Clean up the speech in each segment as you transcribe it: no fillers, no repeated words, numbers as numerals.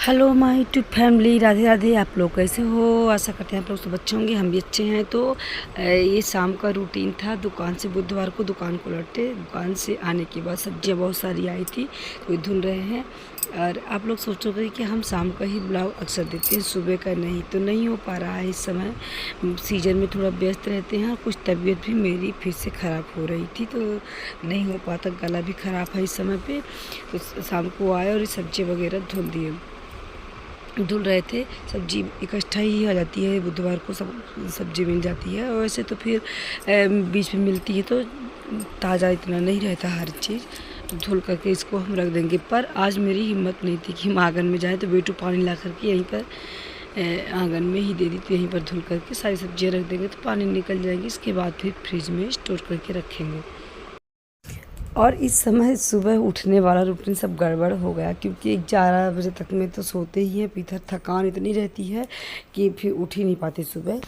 Hello my YouTube family, Radhe Radhe. आप लोग कैसे हो? आशा करते हैं आप लोग सब अच्छे होंगे, हम भी अच्छे हैं। तो ये शाम का रूटीन था। दुकान से बुधवार को दुकान को लौटे, दुकान से आने के बाद सब्जियां बहुत सारी आई थी तो ये धुल रहे हैं। और आप लोग सोचोगे कि हम शाम का ही ब्लॉग अक्सर देते हैं, सुबह का नहीं, तो नहीं हो पा रहा है। इस समय सीजन में थोड़ा व्यस्त रहते हैं और कुछ तबीयत भी मेरी फिर से ख़राब हो रही थी तो नहीं हो पाता, गला भी ख़राब है इस समय पे। तो शाम को आए और सब्जी वगैरह धुल रहे थे। सब्जी इकट्ठा ही आ जाती है, बुधवार को सब सब्जी मिल जाती है। और वैसे तो फिर बीच में मिलती है तो ताज़ा इतना नहीं रहता हर चीज़। धुल करके इसको हम रख देंगे। पर आज मेरी हिम्मत नहीं थी कि हम आंगन में जाएं, तो बेटू पानी ला करके यहीं पर आंगन में ही दे दी, तो यहीं पर धुल करके सारी सब्जियां रख देंगे तो पानी निकल जाएगी। इसके बाद फिर फ्रिज में स्टोर करके रखेंगे। और इस समय सुबह उठने वाला रूटीन सब गड़बड़ हो गया, क्योंकि 11 बजे तक में तो सोते ही हैं। इधर थकान इतनी रहती है कि फिर उठ ही नहीं पाते सुबह।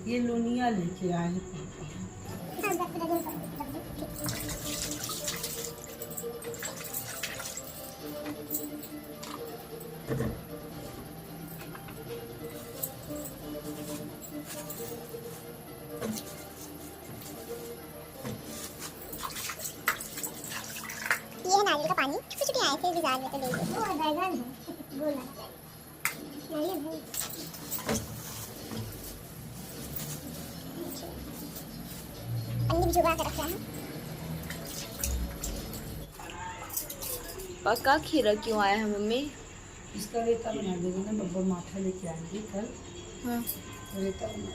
ये लोनिया लेके आए हैं। ये है नारियल का पानी, छोटे छोटे आए थे बाजार में तो ले लो। वो बैगन है बोला नारियल है। अन्नी भी जुगा कर रखा है। पक्का खीरा क्यों आया है मम्मी? इसका रेता बना देंगे ना, बब्बर माठा लेके आएंगे कल। हाँ। रेता बना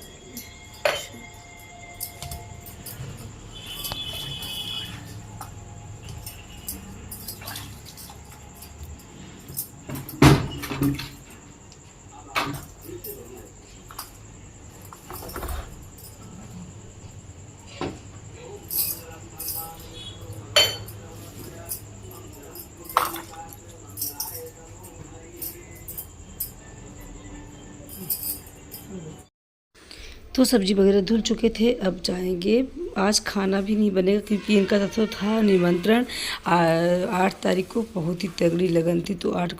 तो सब्जी वगैरह धुल चुके थे। अब जाएंगे। आज खाना भी नहीं बनेगा क्योंकि इनका तो था निमंत्रण 8 तारीख को। बहुत ही तगड़ी लगन थी तो 8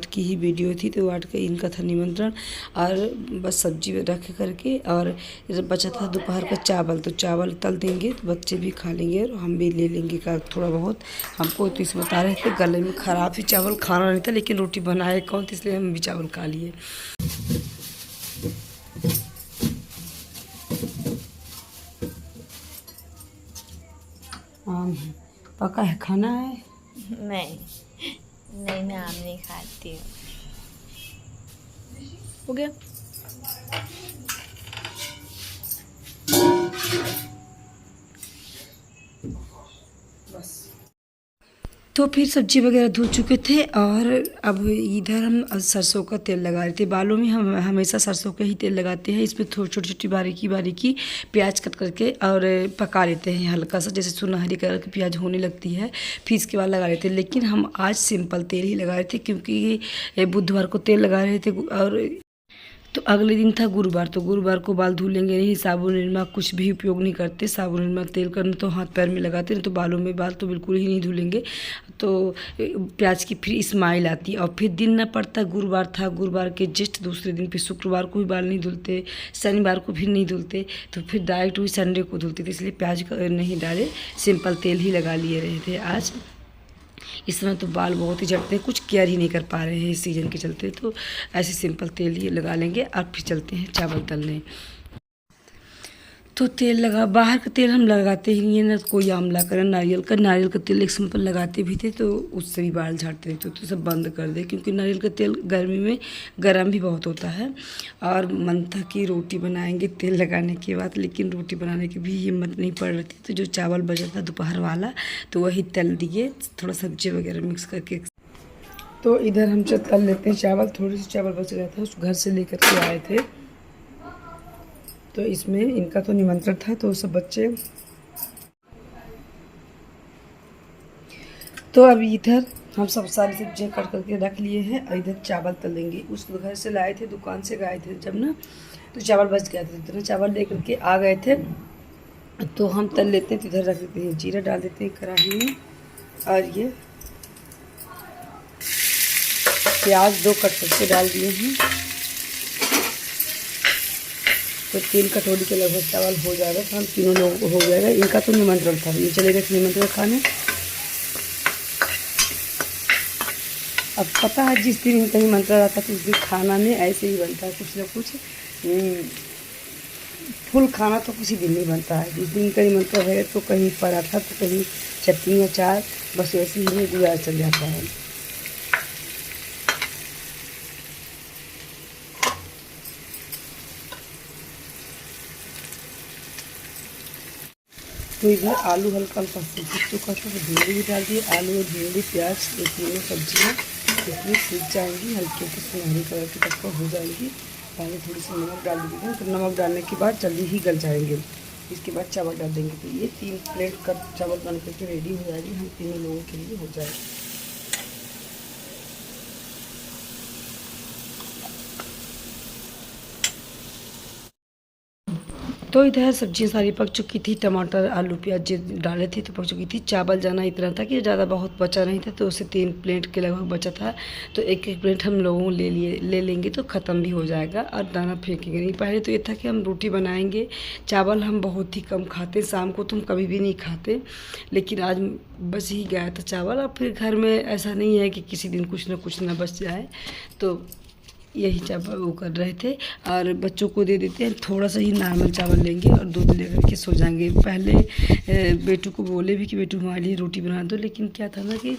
की ही वीडियो थी, तो 8 का इनका था निमंत्रण। और बस सब्जी रख करके और बचा था दोपहर का चावल, तो चावल तल देंगे तो बच्चे भी खा लेंगे और हम भी ले लेंगे का थोड़ा बहुत। हमको तो इस बता रहे थे गले में ख़राब ही, चावल खाना नहीं था, लेकिन रोटी बनाए कौन, तो इसलिए हम भी चावल खा लिए। आम है, पका है, खाना है? नहीं नहीं, मैं आम नहीं खाती हूँ। हो गया। बस। तो फिर सब्जी वगैरह धुल चुके थे और अब इधर हम सरसों का तेल लगा रहे थे। बालों में हम हमेशा सरसों का ही तेल लगाते हैं। इसमें थोड़ी छोटी छोटी बारीकी बारीकी प्याज कट करके और पका लेते हैं हल्का सा, जैसे सुनहरी कलर की प्याज होने लगती है फिर इसके बाद लगा लेते हैं। लेकिन हम आज सिंपल तेल ही लगा रहे थे क्योंकि बुधवार को तेल लगा रहे थे। और तो अगले दिन था गुरुवार, तो गुरुवार को बाल धुलेंगे नहीं। साबुन निरमा कुछ भी उपयोग नहीं करते। साबुन निरमा तेल करना तो हाथ पैर में लगाते हैं, तो बालों में बाल तो बिल्कुल ही नहीं धुलेंगे। तो प्याज की फिर स्माइल आती है। और फिर दिन ना पड़ता, गुरुवार था, गुरुवार के जस्ट दूसरे दिन फिर शुक्रवार को भी बाल नहीं धुलते, शनिवार को भी नहीं धुलते, तो फिर डायरेक्ट वही संडे को धुलते थे। इसलिए प्याज नहीं डाले, सिंपल तेल ही लगा लिए रहे थे आज। इस समय तो बाल बहुत ही झड़ते हैं, कुछ केयर ही नहीं कर पा रहे हैं इस सीज़न के चलते, तो ऐसे सिंपल तेल ही लगा लेंगे। और फिर चलते हैं चावल तलने। तो तेल लगा, बाहर का तेल हम लगाते ही नहीं है ना, कोई आंवला का नारियल का तेल एक सिंपल लगाते भी थे तो उससे भी बाल झाड़ते थे, तो सब बंद कर दे क्योंकि नारियल का तेल गर्मी में गर्म भी बहुत होता है। और मन था कि रोटी बनाएंगे तेल लगाने के बाद, लेकिन रोटी बनाने की भी हिम्मत नहीं पड़ रही थी। तो जो चावल बचा था दोपहर वाला तो वही तल दिए, थोड़ा सब्जी वगैरह मिक्स करके। तो इधर हम तल लेते हैं चावल। थोड़ी सी चावल बच गया था, उस घर से लेकर के आए थे, तो इसमें इनका तो निमंत्रण था तो सब बच्चे तो अब इधर हम सब सारी सब्जियां कट करके रख लिए हैं और इधर चावल तलेंगे। उस घर से लाए थे, दुकान से गए थे जब ना, तो चावल बच गया था, इतना चावल लेकर के आ गए थे। तो हम तल लेते हैं, तो इधर रख देते हैं, जीरा डाल देते हैं कढ़ाई में, और ये प्याज 2 कट करके डाल दिए हैं। तो 3 कटोरी के लगभग चावल हो जाएगा, तो हम तीनों लोगों को हो जाएगा। इनका तो निमंत्रण था, ये चले गए निमंत्रण खाने। अब पता है जिस दिन इनका निमंत्रण आता है तो उस दिन खाना में ऐसे ही बनता है कुछ ना कुछ। फुल खाना तो किसी दिन नहीं बनता है। जिस दिन इनका निमंत्रण है तो कहीं पराठा तो कहीं चटनी अचार, बस वैसे ही में गुजारा चल जाता है। तो इधर आलू हल्का हल्का सीख चुका था, तो भिंडी भी डाल दिए। आलू और भिंडी प्याज ये तीनों सब्जियाँ इसमें सीख जाएंगी, हल्के हल्के सुनहरी कलर की तक हो जाएंगी। पहले थोड़ी सी नमक डाल दीजिए, तो नमक डालने के बाद जल्दी ही गल जाएंगे। इसके बाद चावल डाल देंगे, तो ये 3 प्लेट का चावल बन करके रेडी हो जाएगी, हम तीनों लोगों के लिए हो जाएगी। तो इधर सब्जियाँ सारी पक चुकी थी, टमाटर आलू प्याज डाले थे तो पक चुकी थी। चावल जाना इतना था कि ज़्यादा बहुत बचा नहीं था, तो उसे 3 प्लेट के लगभग बचा था। तो एक एक प्लेट हम लोगों ले लेंगे तो ख़त्म भी हो जाएगा और दाना फेंकेंगे नहीं। पहले तो ये था कि हम रोटी बनाएंगे। चावल हम बहुत ही कम खाते, शाम को तो हम कभी भी नहीं खाते, लेकिन आज बच ही गया था चावल। और फिर घर में ऐसा नहीं है कि किसी दिन कुछ ना बच जाए, तो यही चावल वो कर रहे थे। और बच्चों को दे देते हैं, थोड़ा सा ही नॉर्मल चावल लेंगे और दूध लेकर के सो जाएंगे। पहले बेटू को बोले भी कि बेटू हमारे लिए रोटी बना दो, लेकिन क्या था ना कि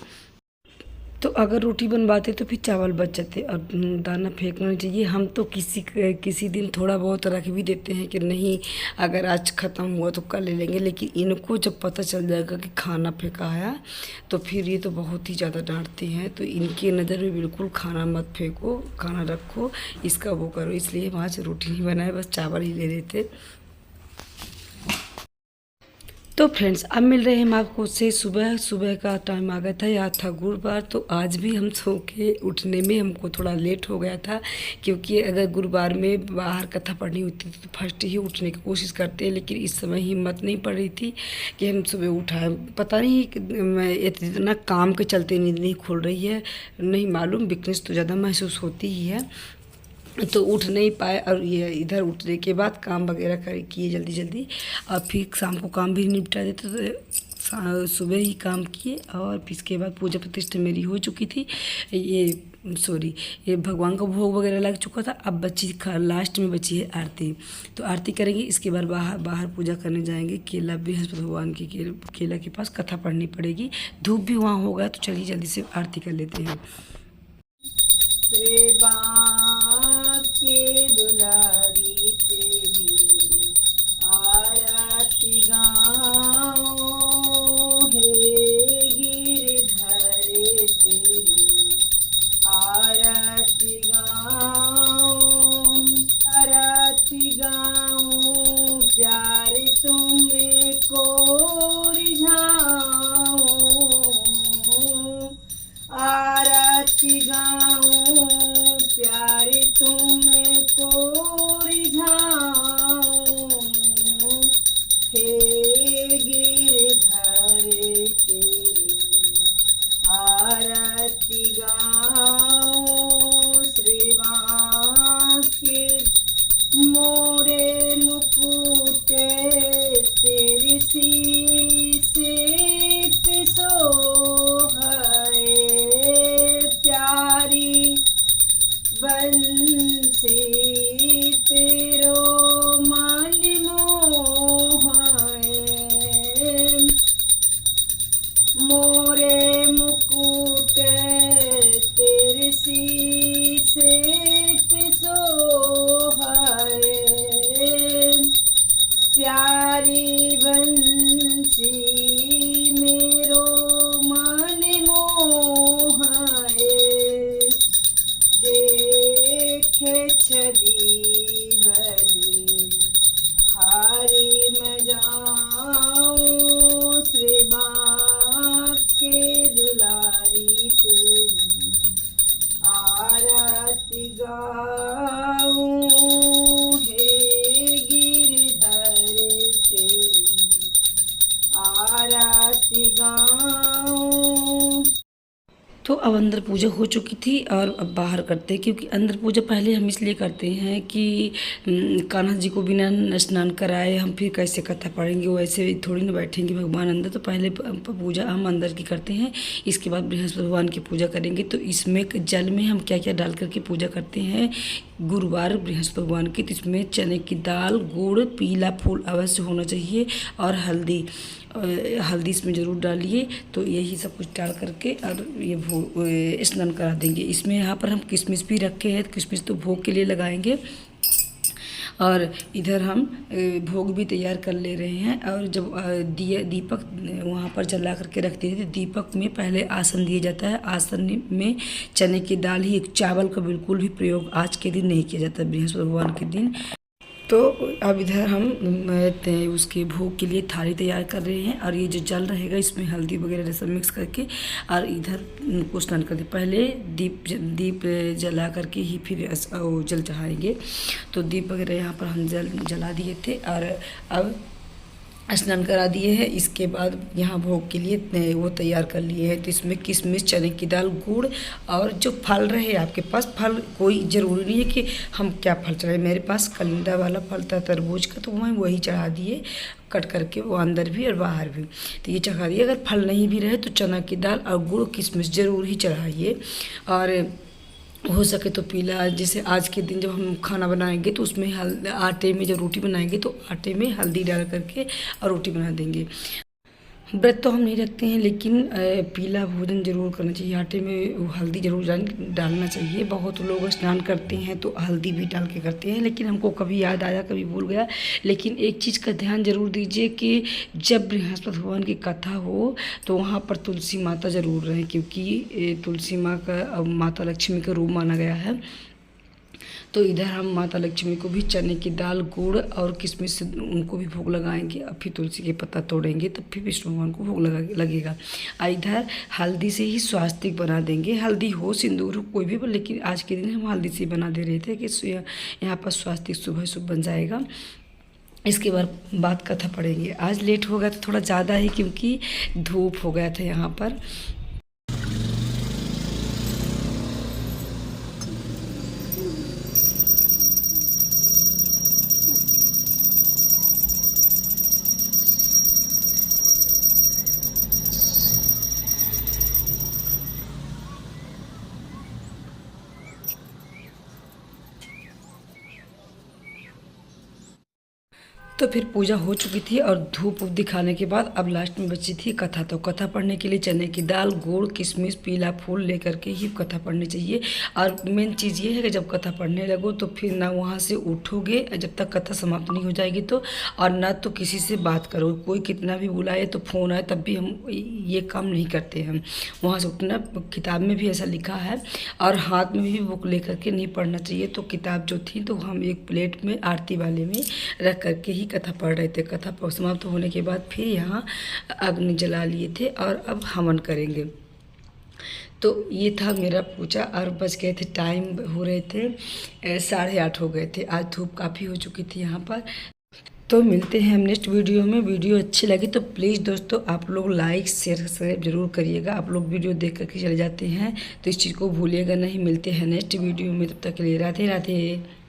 तो अगर रोटी बनवाते तो फिर चावल बच जाते और दाना फेंकना चाहिए। हम तो किसी दिन थोड़ा बहुत रख भी देते हैं कि नहीं अगर आज ख़त्म हुआ तो कल ले लेंगे, लेकिन इनको जब पता चल जाएगा कि खाना फेंका है तो फिर ये तो बहुत ही ज़्यादा डांटते हैं। तो इनकी नज़र में बिल्कुल खाना मत फेंको, खाना रखो, इसका वो करो। इसलिए वहाँ से रोटी नहीं बनाए, बस चावल ही ले लेते। तो फ्रेंड्स अब मिल रहे हैं हम आपको से सुबह का टाइम आ गया था, याद था गुरुवार। तो आज भी हम सो के उठने में हमको थोड़ा लेट हो गया था, क्योंकि अगर गुरुवार में बाहर कथा पढ़नी होती थी तो फर्स्ट ही उठने की कोशिश करते हैं, लेकिन इस समय हिम्मत नहीं पड़ रही थी कि हम सुबह उठाएं। पता नहीं इतना काम के चलते नींद नहीं खुल रही है, नहीं मालूम, वीकनेस तो ज़्यादा महसूस होती ही है, तो उठ नहीं पाए। और ये इधर उठने के बाद काम वगैरह किए जल्दी और फिर शाम को काम भी निपटा देते, तो सुबह ही काम किए। और फिर इसके बाद पूजा प्रतिष्ठा मेरी हो चुकी थी, ये भगवान का भोग वगैरह लग चुका था। अब लास्ट में बची है आरती, तो आरती करेंगे। इसके बाद बाहर पूजा करने जाएंगे। केला बृहस्पति भगवान की केला के पास कथा पढ़नी पड़ेगी। धूप भी वहाँ होगा, तो चलिए जल्दी से आरती कर लेते हैं। के दुलारी तेरी आरती गाओ, हे गिरधर तेरी आरती गाओ, आरती गाओ, प्यार तुमको रिझाओ, आरती गाओ, प्यारे तुमको रिझाओ, हे गिरधर तेरी आरती गाओ, श्रीवास के मोरे मुकुट तेरी शीश पे सोहरे, प्यारी बंसी तेरो मन मोहए, मोरे मुकुट तेरे शीश पे सोहरे, प्यारी बंसी मेरो मन मोहए, देखे छवि बलि हारी मजाऊं, श्री बाँके के दुलारी तेरी आरती गाऊं, हे गिरधर तेरी आरती गाऊं। तो अब अंदर पूजा हो चुकी थी और अब बाहर करते हैं, क्योंकि अंदर पूजा पहले हम इसलिए करते हैं कि कान्हा जी को बिना स्नान कराए हम फिर कैसे कथा पढ़ेंगे, वैसे थोड़ी ना बैठेंगे भगवान अंदर। तो पहले पूजा हम अंदर की करते हैं, इसके बाद बृहस्पति भगवान की पूजा करेंगे। तो इसमें जल में हम क्या क्या डाल करके पूजा करते हैं गुरुवार बृहस्पति भगवान की। तो इसमें चने की दाल, गुड़, पीला फूल अवश्य होना चाहिए और हल्दी इसमें ज़रूर डालिए। तो यही सब कुछ डाल करके और ये स्नान करा देंगे। इसमें यहाँ पर हम किशमिश भी रखे हैं, किशमिश तो भोग के लिए लगाएंगे। और इधर हम भोग भी तैयार कर ले रहे हैं। और जब दीपक वहाँ पर जला करके रखते हैं तो दीपक में पहले आसन दिया जाता है। आसन में चने की दाल ही, चावल का बिल्कुल भी प्रयोग आज के दिन नहीं किया जाता, बृहस्पति भगवान के दिन। तो अब इधर हम उसके भोग के लिए थाली तैयार कर रहे हैं। और ये जो जल रहेगा इसमें हल्दी वगैरह सब मिक्स करके और इधर उनको स्नान करते, पहले दीप जला करके ही फिर जल चढ़ाएंगे। तो दीप वगैरह यहाँ पर हम जला दिए थे और अब स्नान करा दिए हैं। इसके बाद यहाँ भोग के लिए वो तैयार कर लिए हैं। तो इसमें किशमिश, चने की दाल, गुड़ और जो फल रहे आपके पास, फल कोई ज़रूरी नहीं है कि हम क्या फल चढ़ाएं। मेरे पास कलिंदा वाला फल था तरबूज का, तो मैं वही चढ़ा दिए कट करके, वो अंदर भी और बाहर भी। तो ये चढ़ा दिए। अगर फल नहीं भी रहे तो चना की दाल और गुड़, किशमिश ज़रूर ही चढ़ाइए। और हो सके तो पीला, जैसे आज के दिन जब हम खाना बनाएंगे तो उसमें आटे में जब रोटी बनाएंगे तो आटे में हल्दी डाल करके और रोटी बना देंगे। व्रत तो हम नहीं रखते हैं, लेकिन पीला भोजन जरूर करना चाहिए। आटे में हल्दी जरूर डालना चाहिए। बहुत लोग स्नान करते हैं तो हल्दी भी डाल के करते हैं, लेकिन हमको कभी याद आया कभी भूल गया। लेकिन एक चीज़ का ध्यान जरूर दीजिए कि जब बृहस्पति भगवान की कथा हो तो वहाँ पर तुलसी माता जरूर रहें, क्योंकि तुलसी माँ का माता लक्ष्मी का रूप माना गया है। तो इधर हम माता लक्ष्मी को भी चने की दाल, गुड़ और किशमिश से उनको भी भोग लगाएंगे। और फिर तुलसी के पत्ता तोड़ेंगे तब फिर विष्णु भगवान को भोग लगेगा। और इधर हल्दी से ही स्वास्तिक बना देंगे। हल्दी हो, सिंदूर हो, कोई भी, लेकिन आज के दिन हम हल्दी से बना दे रहे थे कि यहाँ पर स्वास्तिक सुबह शुभ बन जाएगा। इसके बाद कथा पढ़ेंगे। आज लेट हो गया था थोड़ा ज़्यादा ही, क्योंकि धूप हो गया था यहाँ पर। तो फिर पूजा हो चुकी थी और धूप दिखाने के बाद अब लास्ट में बची थी कथा। तो कथा पढ़ने के लिए चने की दाल, गुड़, किशमिश, पीला फूल लेकर के ही कथा पढ़नी चाहिए। और मेन चीज़ ये है कि जब कथा पढ़ने लगो तो फिर ना वहाँ से उठोगे जब तक कथा समाप्त नहीं हो जाएगी, तो और ना तो किसी से बात करो। कोई कितना भी बुलाए तो फ़ोन आए तब भी हम ये काम नहीं करते हैं। वहाँ से उठना, किताब में भी ऐसा लिखा है। और हाथ में भी बुक लेकर के नहीं पढ़ना चाहिए। तो किताब जो थी तो हम एक प्लेट में आरती वाले में रख करके ही कथा पढ़ रहे थे। कथा समाप्त होने के बाद फिर यहाँ अग्नि जला लिए थे और अब हवन करेंगे। तो ये था मेरा पूजा। और बच गए थे, टाइम हो रहे थे 8:30 हो गए थे। आज धूप काफ़ी हो चुकी थी यहाँ पर। तो मिलते हैं हम नेक्स्ट वीडियो में। वीडियो अच्छी लगी तो प्लीज़ दोस्तों आप लोग लाइक शेयर सब्सक्राइब जरूर करिएगा। आप लोग वीडियो देख करके चले जाते हैं तो इस चीज़ को भूलिएगा नहीं। मिलते हैं नेक्स्ट वीडियो में, तब तक के लिए राधे राधे।